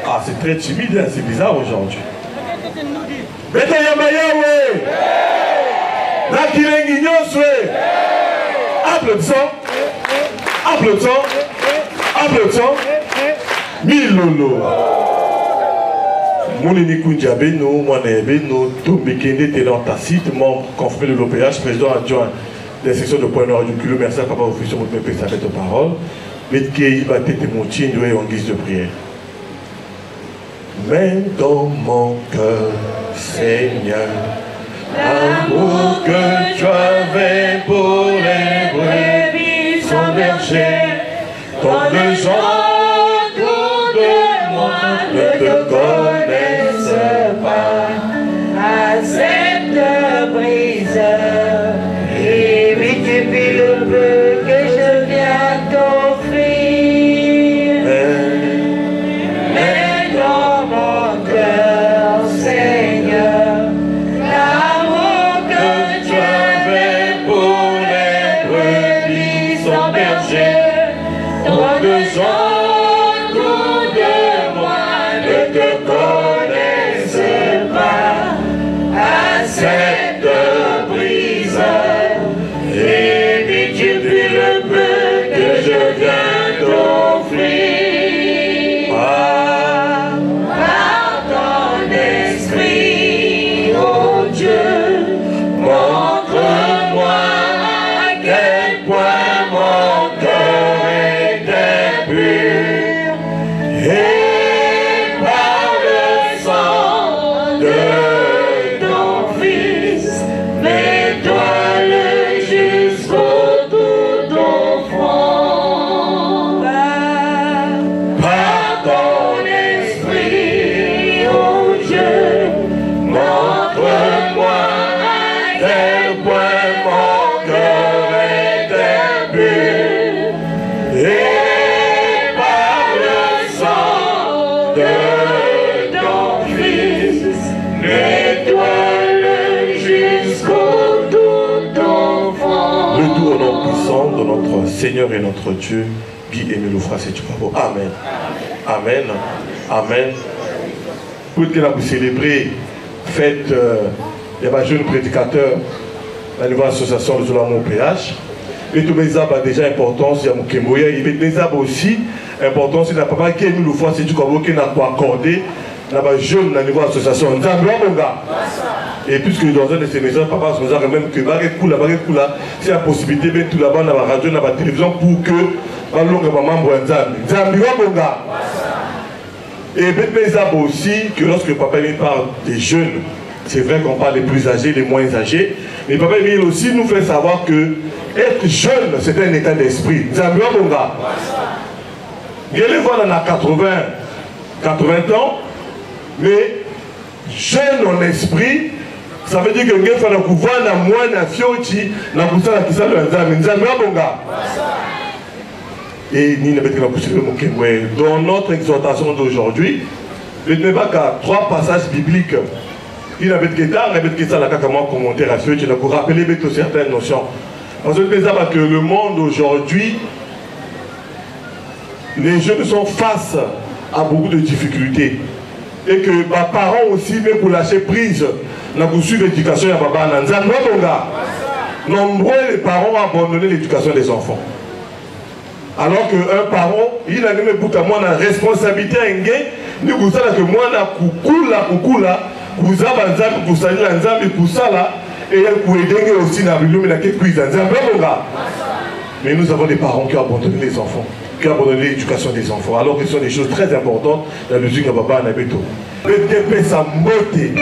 Ah, c'est très timide, hein, c'est bizarre aujourd'hui. Applaudissons. Applaudissons. Applaudissons. Milolo. Moulini Koundjabé, nous, Mouanebe, nous, Tombekende, Télan Tacite, membre confirmé de l'OPH, président adjoint des sections de Point-Nord du Culot. Merci à Papa Officier, votre pépé, ça fait de parole. Metkei, Batete, Moutine, doué en guise de prière. Mais dans mon cœur, Seigneur, l'amour que tu avais pour les brebis sans berger, tant de gens autour de moi ne te connaissent pas. Accepte briseur et multiplie le peu que je viens t'offrir. Mais dans mon cœur, Seigneur, l'amour que tu avais pour les brebis sans berger, tant de gens autour de moi ne te connaissent pas. Accepte briseur et multiplie le peu que je viens t'offrir. Par ton esprit, oh Dieu, montre-moi à quel point mon cœur est impur. Et par le sang de ton Fils, mets-toi-le jusqu'au bout de ton front. Par ton esprit, oh Dieu, montre-moi à quel point mon cœur est impur. Et par le sang de ton Fils, mets-toi-le jusqu'au bout de ton front. Le tout au nom puissant de notre Seigneur et notre Dieu, Guy Émile Oufra, c'est Amen. Amen. Amen. Pour que vous célébrez, faites, il y a un jeune prédicateur, la nouvelle association de Zolamon PH. Et tous mes arbres ont déjà importance, il y a mon Kemoya, il y a des arbres aussi, importance, il n'y a pas Guy Émile Oufra, c'est Amen qui n'a pas accordé. Là bas jeune dans niveau association et puisque dans un de ces maisons papa se faisait même que c'est la possibilité de tout là-bas dans la radio dans la télévision pour que balonga membre Nzambi et Bébézab aussi que lorsque papa parle des jeunes, c'est vrai qu'on parle des plus âgés, les moins âgés, mais papa aussi nous fait savoir que être jeune c'est un état d'esprit. Nzambi Bonga il est voir dans 80 ans. Mais jeune en esprit, ça veut dire que nous avons pouvoir na moi na fioti na kusala kisalo nzambe nzambe bonga. Et ni na betre na kusala mokengwe. Dans notre exhortation d'aujourd'hui, je ne pas qu'à 3 passages bibliques. Il avait que ça, la comment commentaire à fioti, pour rappeler certaines notions. Parce que le monde aujourd'hui, les jeunes sont face à beaucoup de difficultés. Et que les parents aussi, même pour lâcher prise, pour suivre l'éducation de Baba Nanza, nombreux les parents ont abandonné l'éducation des enfants. Alors qu'un parent, il a même pour moi la responsabilité à Nge, nous vous savez que moi, la kukula, vous avez pour saluer l'ensemble pour ça là, et elle pour aider aussi dans le milieu de la cuisine. Mais nous avons des parents qui ont abandonné les enfants. Qui a abandonné l'éducation des enfants, alors que ce sont des choses très importantes dans le musique à Baba Nabeto. Betkepe sa moté,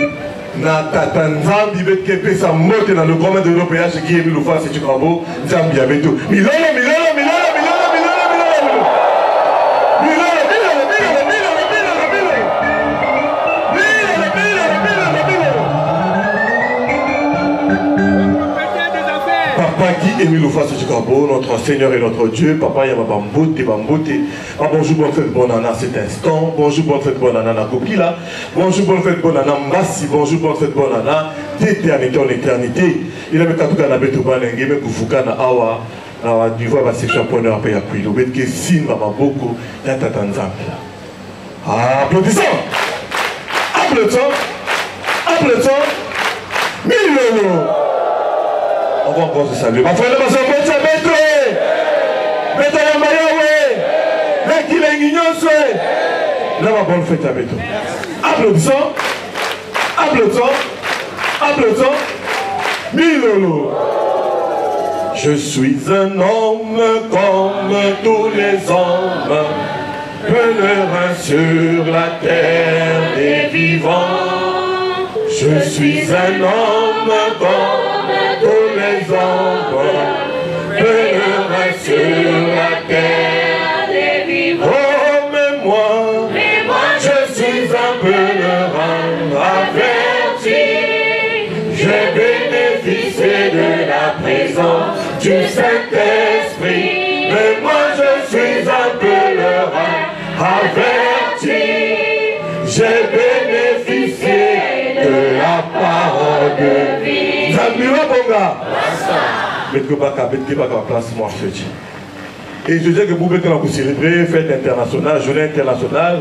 na tatanzambi, betkepe sa moté dans le grand de l'OPH qui est mis le face et du Krabo, Zambia Beto. Milolo. Papa qui Émile Oufra Sechikabo, notre Seigneur et notre Dieu, Papa Yamabambote, Bambote. Bonjour, bonne fête, bonne année à cet instant. Bonjour, bonne fête, bonne année à Kokila. Bonjour, bonne fête, bonne année à Mbassi. Bonjour, bonne fête, bonne année d'éternité en éternité. Il avait qu'à tout cas na Betouba Nengeme Koufouka na Awa, na niveau ba section preneur pe ya kwilo betke simba maboko ya tata nzambe. Applaudissons. Applaudissons. Milolo. On va encore se saluer. Ma frère, ma soeur, Beto Yambayawe. Lekile Nginyoswe. Là, ma bonne fête à Beto. Applaudissons. Applaudissons. Milolo. Je suis un homme comme tous les hommes, pèlerin sur la terre des vivants. Je suis un homme comme tous les hommes, pèlerin sur la terre des vivants. Oh, mais moi, je suis un pèlerin averti. J'ai bénéficié de la présence du Saint-Esprit, mais moi je suis un pèlerin averti. J'ai bénéficié de la parole de vie. Zamira Bonga. Et je dis que vous pouvez célébrer fête internationale, journée internationale.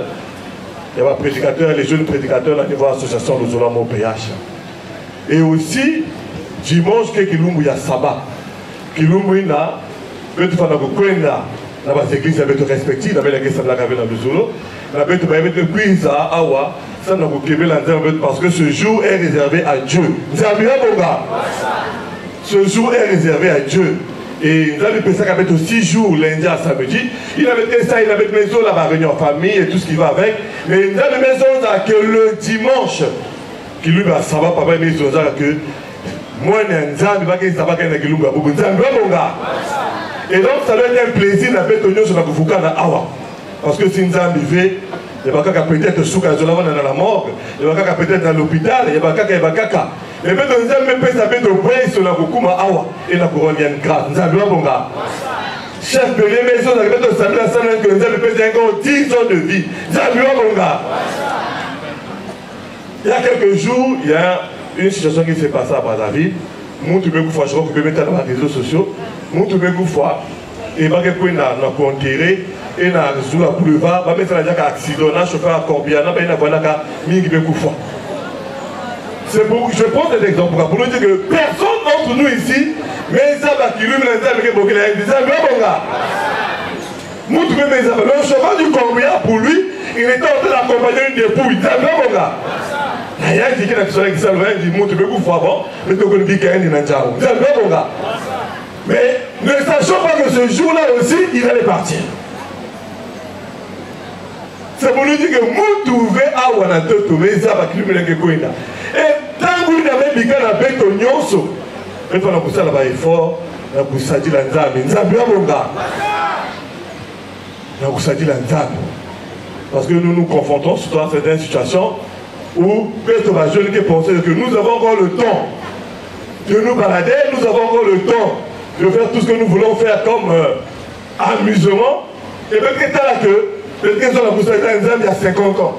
Il y a des prédicateurs, les jeunes prédicateurs au niveau de l'association de Zolamo PH. Et aussi, dimanche, il y a sabbat. Kilumbu ina betu fana kukwenda na baseglise betu respective na bela kesa la kavena bizolo na betu ba betu kwiza awa sana kukebela nzambe parce que ce jour est réservé à Dieu. Nzambe bonga. Ce jour est réservé à Dieu. Et nous avons pensé qu'avec 6 jours, lundi à samedi, il avait fait ça, il avait maison là, la réunion en famille et tout ce qui va avec. Mais nous avons maison là que le dimanche, qui lui va savoir papa mais ils ont que moi, et donc, ça doit être un plaisir d'être sur la Koufouka Awa. Parce que si nous avons arrivé, il y a peut-être sous dans la morgue, il y a peut-être dans l'hôpital, il y a kaka. Mais nous avons même fait de bruit sur la Koukuma Awa et la couronne grave. Nous avons chef de l'émission, nous avons fait la salle que nous avons fait encore 10 ans de vie. Nous avons il y a quelques jours, il y a une situation qui s'est passée à Brazzaville. Nous avons fois, je crois que vous pouvez mettre dans les réseaux sociaux. Nous avons fois, et nous avons enterré, et nous avons résolu la boulevard, nous avons fait un accident, nous avons chauffé à Corbia, nous avons fait un fois. Je prends cet exemple pour nous dire que personne d'entre nous ici, mais ça va qui lui met les amis qui les amis. Nous avons fait le chauffeur du Corbia pour lui, il était en train d'accompagner une dépouille. Il y a dit qu'il y a des gens qui savent qu'il y a des gens mais tu connais qu'il y a des gens. Mais ne sachant pas que ce jour-là aussi, il allait partir. C'est pour lui dire que nous trouvons à Wanato, trouver ça va qu'il me l'a koina. Et tant que vous avez dit qu'il y a des gens, il faut que ça soit effort, il faut que ça soit parce que nous nous confrontons surtout à certaines situations où peut-être ma jeune qui pensait que nous avons encore le temps de nous balader, nous avons encore le temps de faire tout ce que nous voulons faire comme amusement. Et peut-être que peut-être que la Koussaïda il y a 50 ans,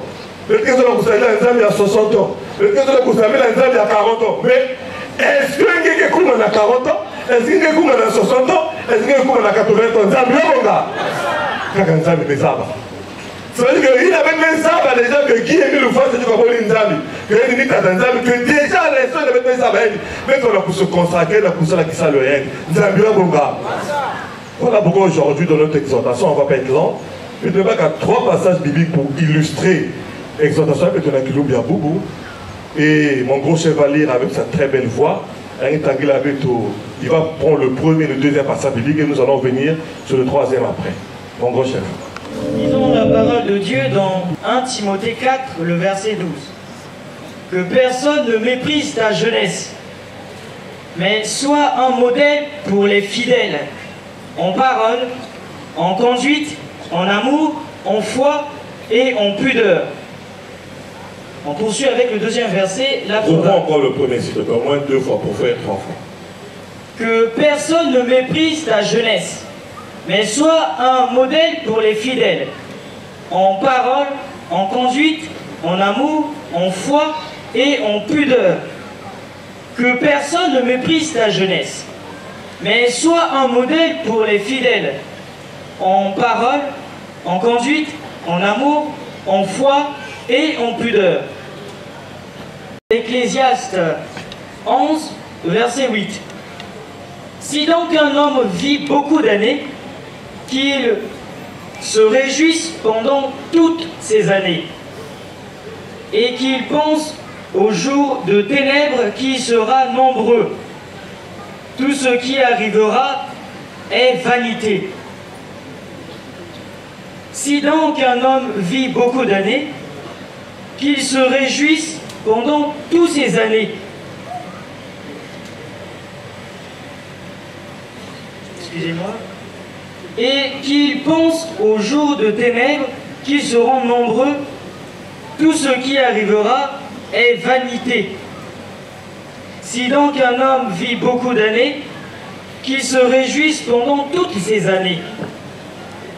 peut-être que la Koussaïda il y a 60 ans, peut-être que la Koussaïda il y a 40 ans. Mais est-ce que quelqu'un a 40 ans? Est-ce que quelqu'un a 60 ans? Est-ce que quelqu'un a 80 ans? Ça veut dire qu'il avait même ça, déjà que qui est mis le foie, c'est du Kaboli Nzami. Que déjà l'instant, il avait même ça, mais on a pour se consacrer, on a pour ça qui ça le haine. Nzami Bonga. Voilà pourquoi aujourd'hui, dans notre exhortation, on ne va pas être lent. Mais il n'y a pas qu'à 3 passages bibliques pour illustrer l'exhortation avec un Akilou Biaboubou. Et mon gros chevalier, avec sa très belle voix, il va prendre le premier et le deuxième passage biblique et nous allons venir sur le troisième après. Mon gros chef. Lisons la parole de Dieu dans 1 Timothée 4, le verset 12. Que personne ne méprise ta jeunesse, mais sois un modèle pour les fidèles, en parole, en conduite, en amour, en foi et en pudeur. On poursuit avec le deuxième verset. Reprends encore le premier, s'il te plaît, au moins 2 fois pour faire 3 fois. Que personne ne méprise ta jeunesse, mais sois un modèle pour les fidèles, en parole, en conduite, en amour, en foi et en pudeur. Que personne ne méprise ta jeunesse. mais sois un modèle pour les fidèles, en parole, en conduite, en amour, en foi et en pudeur. Ecclésiaste 11, verset 8. Si donc un homme vit beaucoup d'années, qu'il se réjouisse pendant toutes ces années, et qu'il pense au jour de ténèbres qui sera nombreux. Tout ce qui arrivera est vanité. Si donc un homme vit beaucoup d'années, qu'il se réjouisse pendant toutes ces années. Excusez-moi. Et qu'il pense aux jours de ténèbres qui seront nombreux. Tout ce qui arrivera est vanité. Si donc un homme vit beaucoup d'années, qu'il se réjouisse pendant toutes ces années,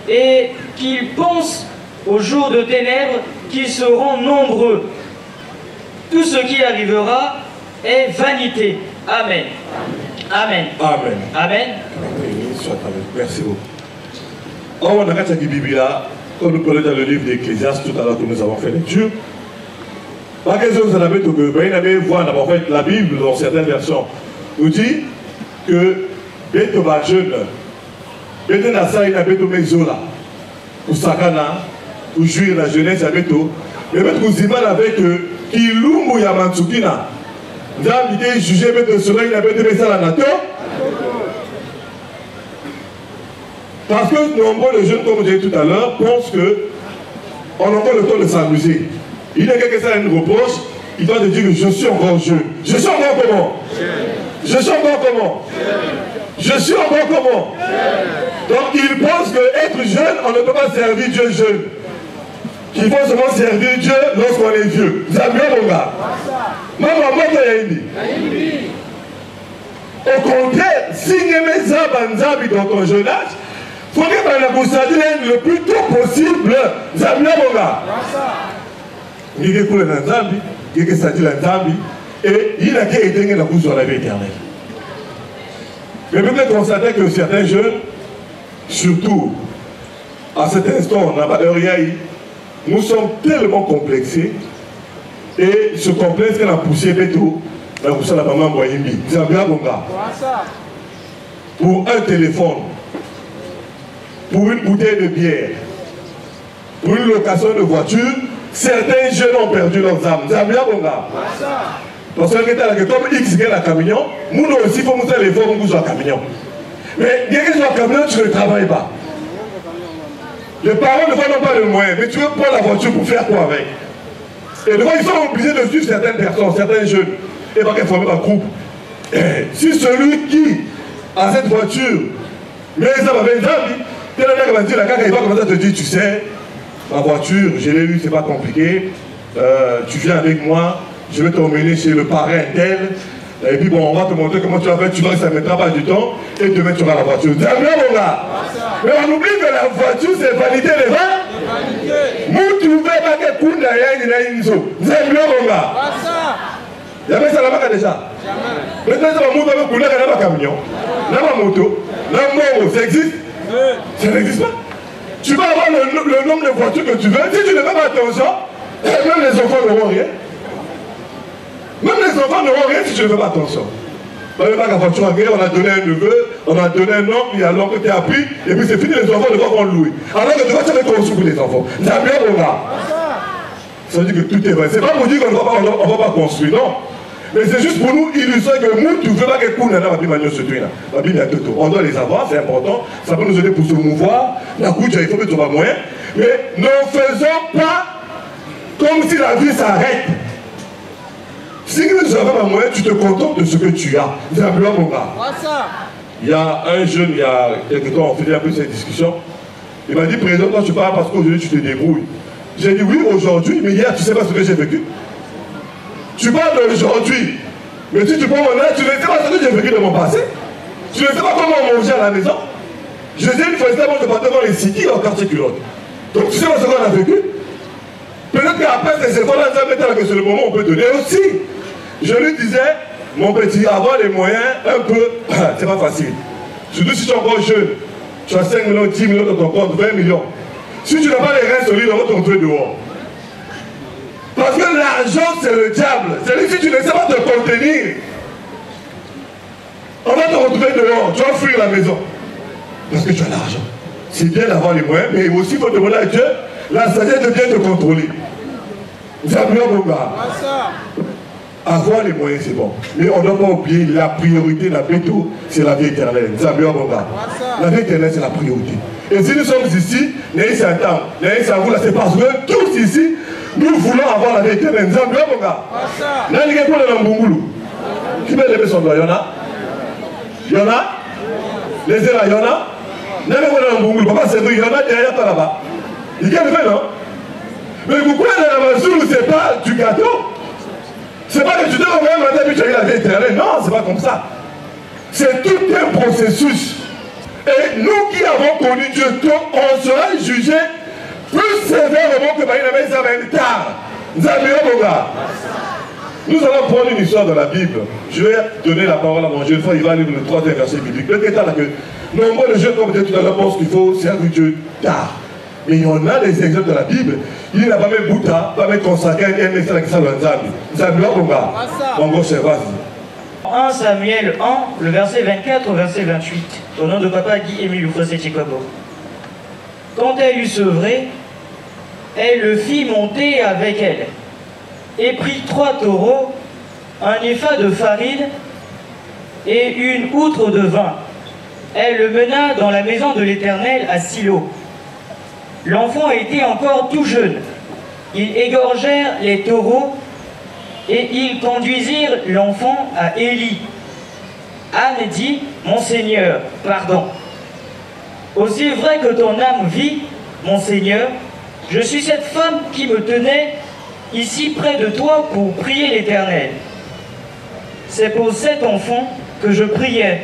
et qu'il pense aux jours de ténèbres qui seront nombreux. Tout ce qui arrivera est vanité. Amen. Amen. Amen. Amen. Merci beaucoup. On a regardé la Bible, comme nous prenons dans le livre d'Ecclésiaste tout à l'heure que nous avons fait lecture. Par question, vous avez voir d'abord la Bible dans certaines versions nous dit que Beto va jeune, Beto na ça il a Beto mezola, pour sakana, pour jouir la jeunesse à Beto, mais Beto vous imagine avec Kilumbu ya Mansukina, nous avons dit juger Beto cela il a Beto mesala nato. Parce que nombreux de jeunes, comme je disais tout à l'heure, pensent qu'on a encore le temps de s'amuser. Il y a quelqu'un qui nous reproche, il doit te dire que je suis encore jeune. Je suis encore comment? Je suis encore comment? Je suis encore comment? Donc il pense qu'être jeune, on ne peut pas servir Dieu jeune. Qu'il faut seulement servir Dieu lorsqu'on est vieux. Vous avez bien mon gars? Au contraire, si tu es dans ton jeune âge, il faut que tu aies le plus tôt possible. Vous avez bien mon gars? Et il a été dans la bouche de la vie éternelle. Mais vous pouvez constater que certains jeunes, surtout à cet instant, on n'a pas de rien, nous sommes tellement complexés et ce complexe qu'on a poussé tout, on a poussé la maman Boyimbi. C'est un bien bon gars. Pour un téléphone, pour une bouteille de bière, pour une location de voiture, certains jeunes ont perdu leurs âmes. C'est un bien bon gars. Parce que comme X gagne la camion, nous aussi, il faut nous faire l'effort pour nous jouer à camion. Mais bien que tu sois camion, tu ne travailles pas. Les parents ne font pas le moyen, mais tu veux prendre la voiture pour faire quoi avec? Et des fois, ils sont obligés de suivre certaines personnes, certains jeunes, et pas qu'ils forment un groupe. Et si celui qui a cette voiture, mais ça va faire il va commencer à te dire, tu sais, ma voiture, je l'ai eu, c'est pas compliqué, tu viens avec moi, je vais t'emmener chez le parrain tel, et puis bon, on va te montrer comment tu vas faire, tu vois que ça ne mettra pas du temps, et demain tu auras la voiture. C'est bien mon gars. Mais on oublie que la voiture c'est vanité les vents. Nous tu veux pas que Kunda Yang n'a une zone. C'est bien mon gars. Il y avait ça là-bas déjà. Maintenant ça va monter avec Kunda qui n'a pas camion, n'a pas moto, n'a pas moto, ça existe? Ça n'existe pas. Tu vas avoir le nombre de voitures que tu veux, si tu ne fais pas attention, même les enfants n'auront rien. Même les enfants n'auront rien si tu ne fais pas attention. On a donné un neveu, on a donné un homme, il y a l'oncle qui a pris, et puis c'est fini, les enfants ne vont pas louer. Alors que tu vas te construire pour les enfants. Ça bien mon gars. Ça veut dire que tout est vrai. C'est pas pour dire qu'on ne va pas construire, non. Mais c'est juste pour nous illustrer que nous, tu ne veux pas que nous, la Bible, on doit les avoir, c'est important. Ça peut nous aider pour se mouvoir. La couche, il faut que tu sois moyen. Mais ne faisons pas comme si la vie s'arrête. Si tu ne pas moyen, tu te contentes de ce que tu as. C'est un peu mon gars. Il y a un jeune, il y a quelques temps, on faisait un peu cette discussion. Il m'a dit, président, toi tu parles parce qu'aujourd'hui tu te débrouilles. J'ai dit oui aujourd'hui, mais hier tu ne sais pas ce que j'ai vécu. Tu parles d'aujourd'hui, mais si tu prends mon âge, tu ne sais pas ce que j'ai vécu de mon passé. Tu ne sais pas comment manger à la maison. Je dis une fois, je partais devant les cités en quartier culotte. Donc tu sais pas ce qu'on a vécu. Peut-être qu'après ces efforts-là, que c'est le moment où on peut donner aussi. Je lui disais, Mon petit, avoir les moyens, un peu, c'est pas facile. Surtout si tu es encore jeune. Tu as 5 millions, 10 millions dans ton compte, 20 millions. Si tu n'as pas les reins solides, on va te retrouver dehors. Parce que l'argent, c'est le diable. C'est-à-dire si tu ne sais pas te contenir, on va te retrouver dehors. Tu vas fuir la maison. Parce que tu as l'argent. C'est bien d'avoir les moyens, mais aussi il faut demander à Dieu la sagesse de bien te contrôler. Avoir les moyens, c'est bon. Mais on ne doit pas oublier la priorité, la béto, c'est la vie éternelle. La vie éternelle, c'est la priorité. Et si nous sommes ici, c'est parce que tous ici, nous voulons avoir la vie éternelle. Qui peut lever son doigt? Il y en a? Il y en a? Les élèves, il y en a? Papa Cédric, il y en a derrière toi là-bas. Il y a le fait, non? Mais pourquoi la Mazoulou, c'est pas du gâteau? C'est pas que tu dois même matin et tu as eu la vie éternelle. Non, c'est pas comme ça. C'est tout un processus. Et nous qui avons connu Dieu, on sera jugé plus sévèrement que Baïnamé Zaventar. Nous allons prendre une histoire de la Bible. Je vais donner la parole à mon jeune frère, il va lire le 3e verset biblique. Peut-être que nombreux de jeunes, comme peut-être tout à l'heure, pensent qu'il faut servir Dieu tard. Mais il y en a des exemples de la Bible. Il n'a pas même Bouddha, pas même consacré un message qui s'appelle Nzambi. En 1 Samuel 1, le verset 24 au verset 28, au nom de papa Guy-Émile Oufosé-Tchikobo. Quand elle eut sevré, elle le fit monter avec elle, et prit 3 taureaux, un épha de farine et une outre de vin. Elle le mena dans la maison de l'Éternel à Silo. L'enfant était encore tout jeune. Ils égorgèrent les taureaux et ils conduisirent l'enfant à Élie. Anne dit, « Mon Seigneur, pardon. Aussi vrai que ton âme vit, mon Seigneur, je suis cette femme qui me tenait ici près de toi pour prier l'Éternel. C'est pour cet enfant que je priais.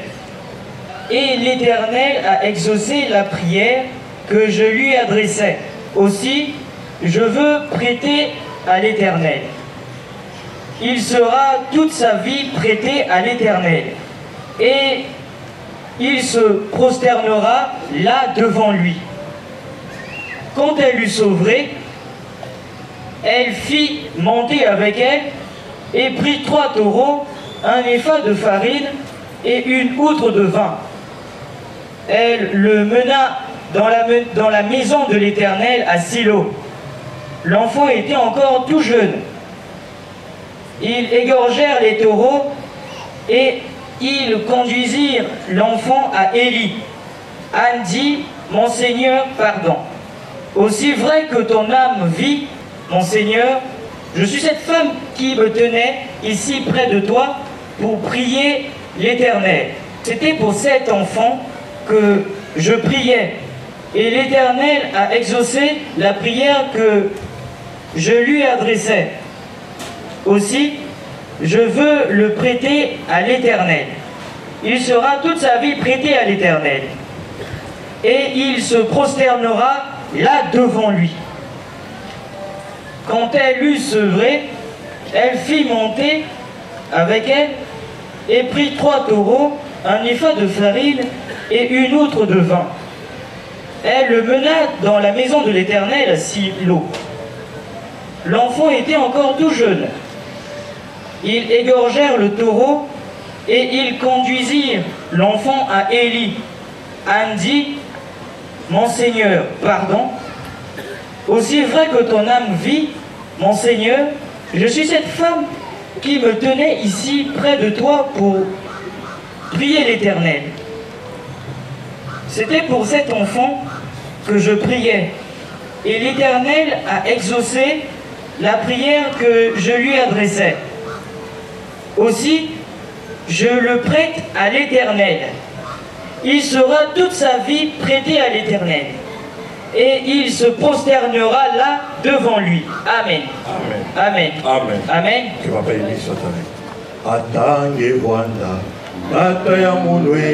Et l'Éternel a exaucé la prière que je lui adressais. Aussi, je veux prêter à l'Éternel. Il sera toute sa vie prêté à l'Éternel. Et il se prosternera là devant lui. Quand elle l'eut sevré, elle fit monter avec elle et prit 3 taureaux, un épha de farine et une outre de vin. Elle le mena dans la maison de l'Éternel à Silo. L'enfant était encore tout jeune. Ils égorgèrent les taureaux et ils conduisirent l'enfant à Élie. Anne dit, « Mon Seigneur, pardon. Aussi vrai que ton âme vit, mon Seigneur, je suis cette femme qui me tenait ici près de toi pour prier l'Éternel. C'était pour cet enfant que je priais. Et l'Éternel a exaucé la prière que je lui adressais. Aussi, je veux le prêter à l'Éternel. Il sera toute sa vie prêté à l'Éternel. Et il se prosternera là devant lui. Quand elle eut sevré, elle fit monter avec elle et prit 3 taureaux, un épha de farine et une outre de vin. Elle le mena dans la maison de l'Éternel à Silo. L'enfant était encore tout jeune. Ils égorgèrent le taureau et ils conduisirent l'enfant à Élie. Anne dit, « Mon Seigneur, pardon. Aussi vrai que ton âme vit, mon Seigneur, je suis cette femme qui me tenait ici près de toi pour prier l'Éternel. C'était pour cet enfant que je priais, et l'Éternel a exaucé la prière que je lui adressais. Aussi, je le prête à l'Éternel. Il sera toute sa vie prêté à l'Éternel. Et il se prosternera là devant lui. Amen. Amen. Amen. Amen. Que papa béni soit avec. Atange Wanda, Ataya Munwe.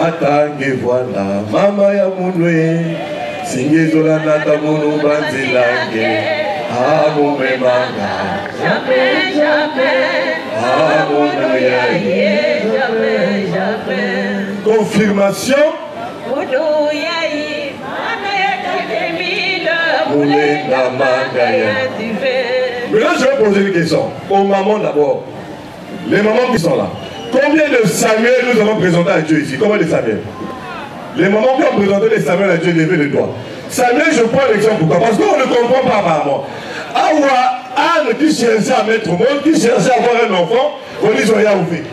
Atange voilà, mama ya munwe. Singezola nata munu banzilange. Amume manga. Jamais, jamais. Amume yaye. Jamais, jamais. Confirmation. Odo yaye. Mama ya Temila. Moulenga manga ya. Maintenant, je vais poser une question aux mamans d'abord. Les mamans qui sont là. Combien de Samuel nous avons présenté à Dieu ici? Combien de Samuel? Les mamans qui ont présenté les Samuel à Dieu, levez les doigts. Samuel, je prends l'exemple pourquoi? Parce qu'on ne comprend pas apparemment. Awa, Anne qui cherchait à mettre au monde, qui cherchait à avoir un enfant, on dit qu'ils ont rien fait.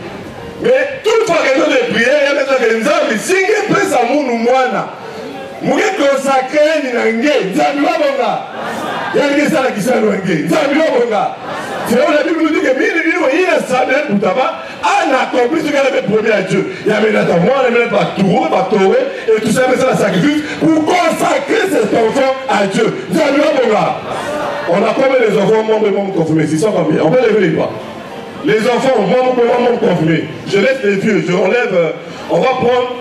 Mais toute fois qu'elle donne des prières, il y a des gens qui disent si il peut s'amour moana. Mouye consacré ni nangue, Nzambiwa bonga. Yalike sala kisano nangue, Nzambiwa bonga. C'est là où la Bible nous dit que il a Samuel Boutaba, a accompli ce qu'elle avait promis à Dieu. Il y a maintenant à moi, il y a maintenant par Toré, et tout ça, mais c'est la sacrifice pour consacrer cet enfant à Dieu. Nzambiwa bonga. On a combien les enfants membres confirmés? 600 combien? On peut lever les doigts. Les enfants membres confirmés. Je laisse les vieux, je enlève, on va prendre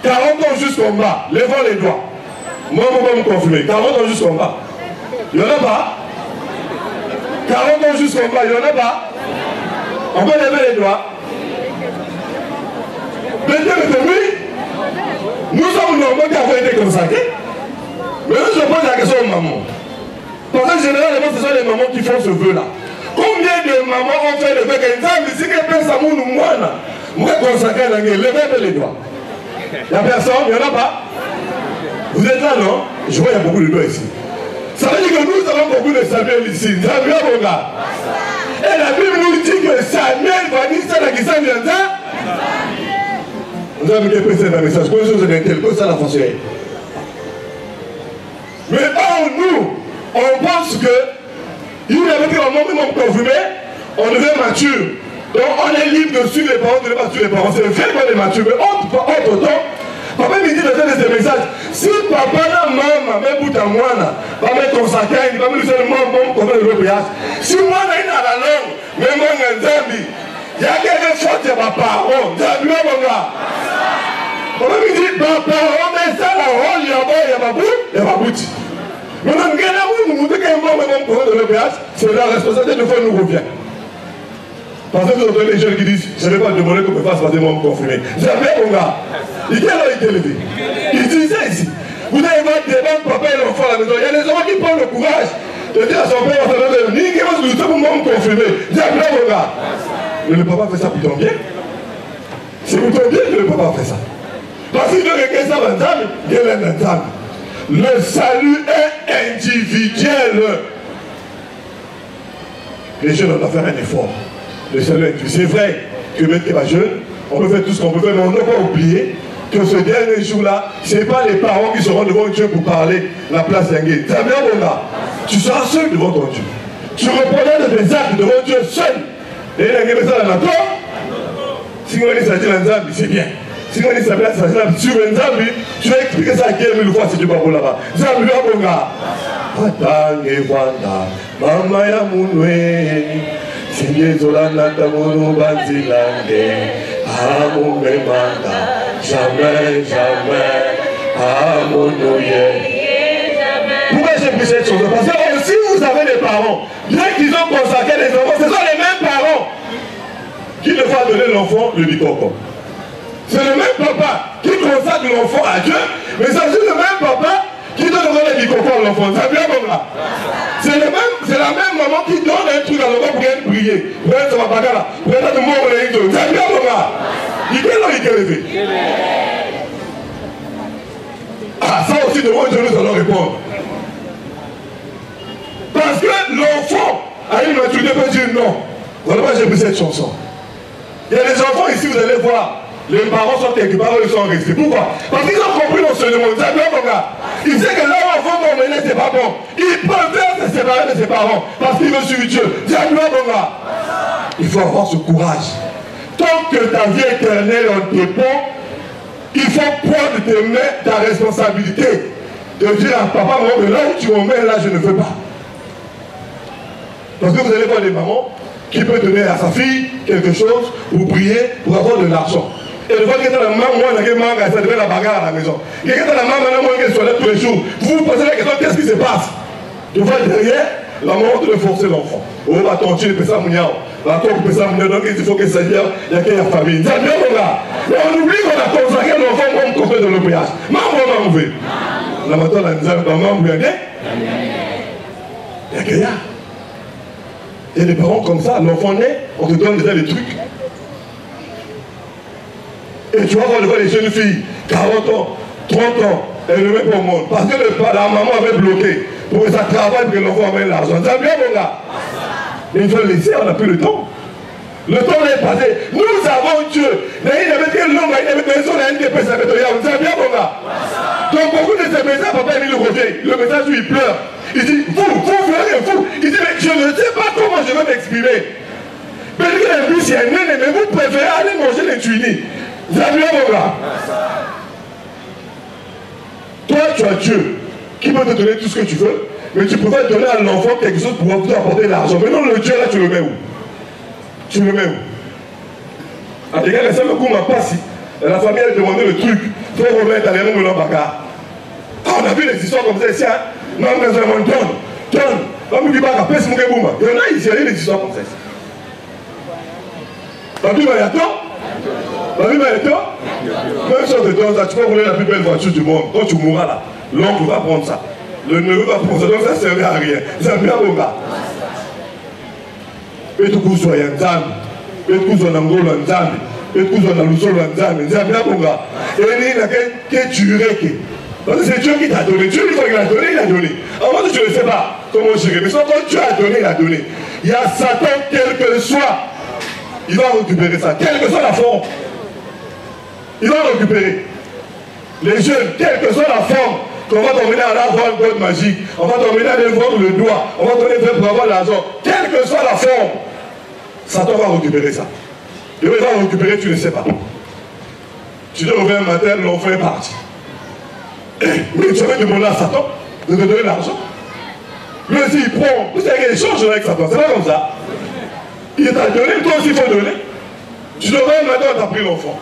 40 ans jusqu'en bas, levons les doigts. Moi, me confirmer. 40 ans jusqu'en bas. Il n'y en a pas. 40 ans jusqu'en bas, il n'y en a pas. On peut lever les doigts. Mais oui, nous sommes normaux qui avons été consacrés. Mais je pose la question aux mamans. Parce que généralement, ce sont les mamans qui font ce vœu-là. Combien de mamans ont fait le vœu que si quelqu'un s'amour nous, moi, consacré à levez les doigts. Il n'y a personne, il n'y en a pas. Vous êtes là, non? Je vois qu'il y a beaucoup de doigts ici. Ça veut dire que nous avons beaucoup de Samuel ici. Samuel, mon gars. Et la Bible nous dit que Samuel va dire ça, qui ça vient ça. Vous avez mis un message. Quoi chose de tel, quoi ça la fonctionné. Mais or, nous, on pense que il avait été un moment confirmé, on devient mature. Donc on est libre de suivre les parents, de ne pas suivre les parents. C'est le fait qu'on est mature. Mais entre temps, papa me dit de faire des messages. Si papa n'a maman, même bout à moi, va me consacrer, il va me dire seulement comme le voyage. Si moi n'a pas la langue, même moi n'a Zambi, il y a quelque chose de ma parole. Zambi, mon gars. Papa me dit, papa, on met ça là, il y a ma bout, il y a ma bout. Maintenant, nous montrons qu'un bon même pour le voyage, c'est la responsabilité de faire nous revient. Parce que vous entendez les jeunes qui disent, je ne vais pas demander qu'on me fasse passer mon confirmé. Jamais, mon gars. Il est là, il est élevé. Il dit ça ici. Vous allez voir des banques, papa et l'enfant à la maison. Il y a des enfants qui prennent le courage de dire à son père, ni que moi, je pour moi me confirmer. Jamais, mon gars. Mais le papa fait ça pour ton bien. C'est pour ton bien que le papa fait ça. Parce qu'il veut que ça va entendre, il est là. Le salut est individuel. Les jeunes doivent faire un effort. Le salut est individuel. C'est vrai que même que jeune, on peut faire tout ce qu'on peut faire, mais on ne doit pas oublier que ce dernier jour-là, ce n'est pas les parents qui seront devant Dieu pour parler la place d'Angé. T'as bien, mon gars. Tu seras seul devant ton Dieu. Tu reprendras de tes actes devant Dieu seul. Et l'Angé, mais ça, là, toi, si on dit ça, c'est bien. Si on dit ça, sur un Zambi, tu vas expliquer ça à 15 000 fois si tu vas pour là-bas. Zambi, là, mon gars. Atange Wanda, Mama ya Munwe, Singezola Nata Munu Banzilange, Amume Manda, jamais, jamais, Amunouye. Pourquoi j'ai pris cette chose? Parce que si vous avez des parents, bien qu'ils ont consacré les enfants, ce sont les mêmes parents qui ne vont donner l'enfant le bicocon. C'est le même papa qui consacre l'enfant à Dieu, mais c'est le même papa qui donne le bicocon à l'enfant. Ça vient comme là. C'est la même maman qui donne un truc à l'enfant pour qu'il prier. Même ça va pas là. Peut-être que moi on est idiot. Ça vient comme là. Il est élevé. Ah, ça aussi devant Dieu nous allons répondre. Parce que l'enfant a une maturité peut dire non. Voilà pourquoi j'ai pris cette chanson. Il y a des enfants ici, vous allez voir. Les parents sont quelque part, ils sont restés. Pourquoi? Parce qu'ils ont compris l'enseignement. Vous savez, mon gars, il sait que là où l'enfant va emmener, c'est pas bon. Il préfère se séparer de ses parents parce qu'il veut suivre Dieu. Dis à moi, mon gars. Il faut avoir ce courage. Tant que ta vie éternelle en dépend, il faut prendre de tes mains ta responsabilité. De dire à papa, moi, mais là où tu m'emmènes, là, je ne veux pas. Parce que vous allez voir des mamans qui peuvent donner à sa fille quelque chose pour prier, pour avoir de l'argent. Et le fois que la maman, moi, ça devait la bagarre à la maison. Et quand la maman, moi, qui soit là tous les jours, vous vous posez la question, qu'est-ce qui se passe? Tu vois derrière, la maman de forcer l'enfant. Oh, va tenter, il peut ça, mounia. Va tenter, ça, mounia. Donc, il faut que ça vienne, il y a qu'il y a famille. Ça vient, mon gars. Mais on oublie qu'on a consacré l'enfant comme complet de l'OPH. Maman, maman, la matin, la maman, vous regardez? Il y a qu'il y a. Il y a des parents comme ça, l'enfant naît, on te donne déjà des trucs. Et tu vas voir les jeunes filles, 40 ans, 30 ans, elles ne mettent pas au monde. Parce que la maman avait bloqué pour que ça travaille, pour que l'enfant amène l'argent. Ça bien, mon gars. Mais il faut le laisser, on n'a plus le temps. Le temps est passé. Nous avons Dieu. Il avait dit l'homme, il avait dit son NDP, ça fait rien. Ça bien, mon gars. Donc, beaucoup de ces messages, papa, il le revient. Le message où il pleure. Il dit, vous, vous. Il dit, mais je ne sais pas comment je vais m'exprimer. Mais le bus, il y a un nez, mais vous préférez aller manger les tuinis. Ça bien, mon gars. Toi, tu as Dieu qui peut te donner tout ce que tu veux, mais tu préfères donner à l'enfant quelque chose pour pouvoir apporter de l'argent. Mais non, le Dieu là, tu le mets où? Tu le mets où? En tout cas, le seul coup m'a passé. La famille a demandé le truc. Frère Romain, t'as les noms de l'embarras. On a vu des histoires comme ça ici. Non, mais on donne. On me dit pas qu'à pèse mon gars. Il y en a ici, il y a des histoires comme ça. La Bible, il y a temps. La Bible, il y a temps. Même si on te donne ça, tu peux rouler la plus belle voiture du monde. Quand tu mourras là, l'oncle va prendre ça. Le neveu va prendre ça. Donc ça ne servira à rien. C'est bien, mon gars. Petuku soit Yanzambi, Petuku soit Nangolo Yanzambi, Petuku soit Nalusolo Yanzambi, c'est bien mon gars. Et il n'a que tu réqué. Parce que c'est Dieu qui t'a donné. Dieu, une fois qu'il a donné, il a donné. Avant que tu ne sais pas comment gérer. Mais quand Dieu a donné, il a donné. Il y a Satan, quel que soit, il va récupérer ça. Quelle que soit la forme, il va récupérer. Les jeunes, quelle que soit la forme, qu'on va t'emmener à la vendre une boîte magique, on va t'emmener à aller vendre le doigt, on va t'emmener pour avoir l'argent, quelle que soit la forme, Satan va récupérer ça. Et il va récupérer, tu ne sais pas. Tu te reviens un matin, l'enfant est parti. Mais tu avais demandé à Satan de te donner l'argent. Lui aussi, il prend. Vous savez qu'il échange avec Satan, c'est pas comme ça. Il t'a donné, toi aussi il faut donner. Tu te reviens un matin, on t'a pris l'enfant.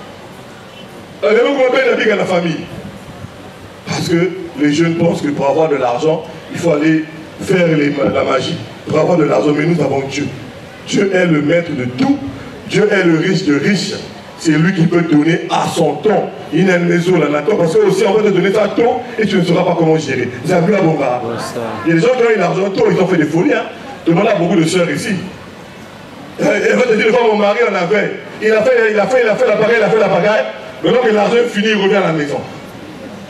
Alors, il y a beaucoup de la famille. Parce que les jeunes pensent que pour avoir de l'argent, il faut aller faire la magie. Pour avoir de l'argent, mais nous avons Dieu. Dieu est le maître de tout. Dieu est le riche de riches. C'est lui qui peut donner à son temps. Il a une maison là, parce que aussi on va te donner ça tôt et tu ne sauras pas comment gérer. Vous avez vu la bombe. Il y a des gens qui ont eu l'argent tôt, ils ont fait des folies. Hein. Demandez à beaucoup de sœurs ici. Elle va te dire, mon mari en avait. Il a fait la pagaille, il a fait la pagaille. Maintenant que l'argent est fini, il revient à la maison.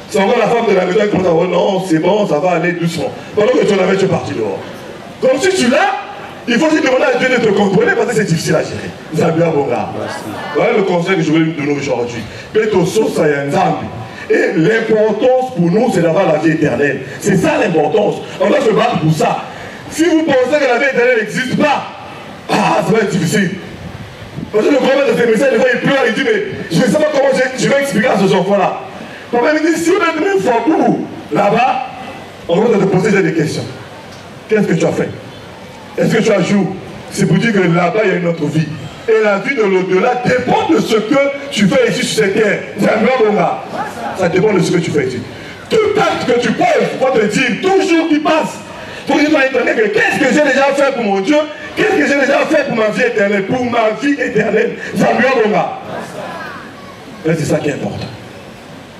C'est encore la femme de la maison qui commence à dire non, c'est bon, ça va aller doucement. Pendant que tu en avais, tu es parti dehors. Donc si tu l'as, il faut aussi demander à Dieu de te contrôler parce que c'est difficile à gérer. Vous avez bien bon gars. Voilà le conseil que je voulais nous donner aujourd'hui. Et l'importance pour nous, c'est d'avoir la vie éternelle. C'est ça l'importance. On doit se battre pour ça. Si vous pensez que la vie éternelle n'existe pas, ça va être difficile. Parce que le grand-mère de ces messages, des fois, il pleure, il dit, mais je ne sais pas comment je vais expliquer à ces enfants-là. Papa me dit, si on est venu Fambou, là-bas, on va te poser des questions. Qu'est-ce que tu as fait? Est-ce que tu as joué? C'est pour dire que là-bas, il y a une autre vie. Et la vie de l'au-delà dépend de ce que tu fais ici sur cette terre. Ça dépend de ce que tu fais ici. Tout acte que tu poses, il faut te dire, tout jour qui passe, il faut que tu sois étonné que qu'est-ce que j'ai déjà fait pour mon Dieu? Qu'est-ce que j'ai déjà fait pour ma vie éternelle? Pour ma vie éternelle. Et c'est ça qui est important.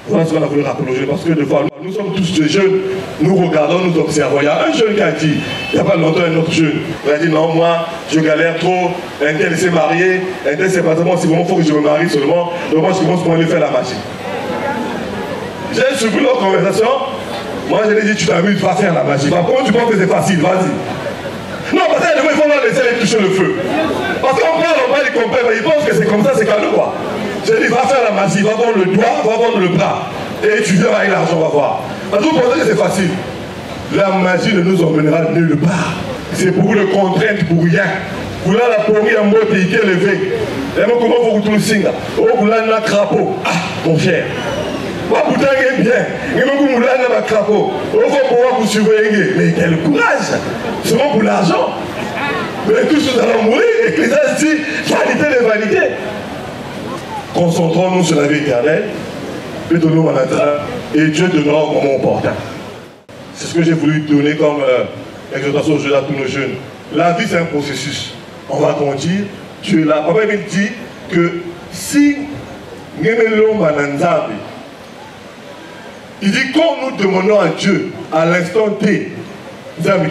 Voilà ce qu'on a voulu rappeler parce que de fois, nous sommes tous des jeunes, nous regardons, nous observons. Il y a un jeune qui a dit, il n'y a pas longtemps, un autre jeune, il a dit non, moi, je galère trop, un tel s'est marié, un tel s'est pas seulement, si vraiment il faut que je me marie seulement, donc moi je commence pour aller faire la magie. J'ai suivi leur conversation, moi je lui ai dit, tu t'amuses, va faire la magie. Comment tu penses que c'est facile? Vas-y. Non, parce qu'il faut leur laisser aller toucher le feu. Parce qu'on parle, il comprend, mais il pense que c'est comme ça, c'est cadeau quoi. J'ai dit, va faire la magie, va vendre le doigt, va vendre le bras. Et tu viens avec l'argent, va voir. Parce que vous pensez que c'est facile. La magie ne nous emmènera nulle part. C'est beaucoup de contraintes pour rien. Vous l'avez la pourrie en mode qui est levé. Et moi, comment vous tout le signe? Oh, vous l'avez un crapaud. Ah, mon cher. Moi, vous t'avez bien. Et moi, vous l'avez un crapaud. Oh, faut pouvoir vous surveiller. Mais quel courage! C'est bon pour l'argent. Mais tous nous allons mourir. Et que les gens disent, vanité de vanité. concentrons-nous sur la vie éternelle, et Dieu donnera au moment opportun. C'est ce que j'ai voulu donner comme exhortation aujourd'hui à tous nos jeunes. La vie, c'est un processus. On va grandir. Dieu est là. Papa me dit que si il dit quand nous demandons à Dieu à l'instant T, ça dépend de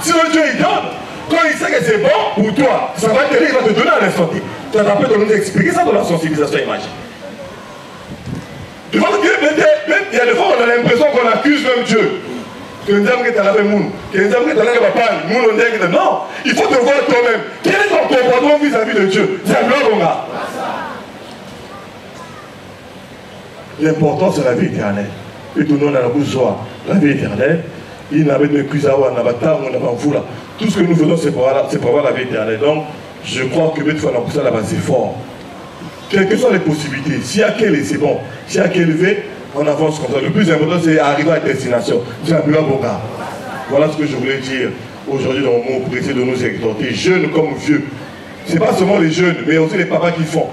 si le Dieu il donne, quand il sait que c'est bon pour toi, ça va t'aider, il va te donner à l'instant T. Tu as appris de nous expliquer ça dans la sensibilisation imagine. Il y a des fois on a l'impression qu'on accuse même Dieu. Que nous avons que tu as la même que nous avons que tu as la même non, il faut te voir toi-même. Quel est ton comportement vis-à-vis de Dieu? L'important c'est la vie éternelle. Et tout le monde a besoin la vie éternelle. Il n'a pas de cuisine, tout ce que nous faisons, c'est pour avoir la vie éternelle. Donc, je crois que mettre pour ça là-bas, c'est fort. Quelles que soient les possibilités, s'il y a qu'elle, c'est bon. S'il y a qu'elle veut, on avance comme ça. Le plus important, c'est arriver à destination. Voilà ce que je voulais dire aujourd'hui dans mon mot pour essayer de nous exhorter, jeunes comme vieux. Ce n'est pas seulement les jeunes, mais aussi les papas qui font.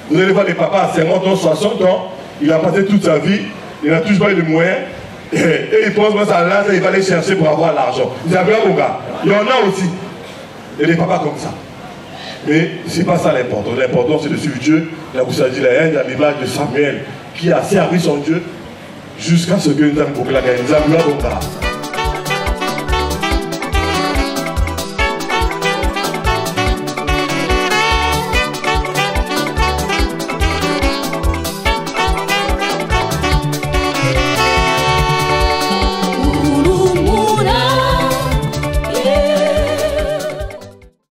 Vous allez voir les papas à 50 ans, 60 ans, il a passé toute sa vie, il n'a toujours pas eu de moyens. Et il pense que ça là, il va aller chercher pour avoir l'argent. Vous avez un gars. Il y en a aussi. Et des papas comme ça. Mais ce n'est pas ça l'important. L'important c'est de suivre Dieu. Là vous savez, il y a l'image de Samuel qui a servi son Dieu jusqu'à ce que nous avons la gagne.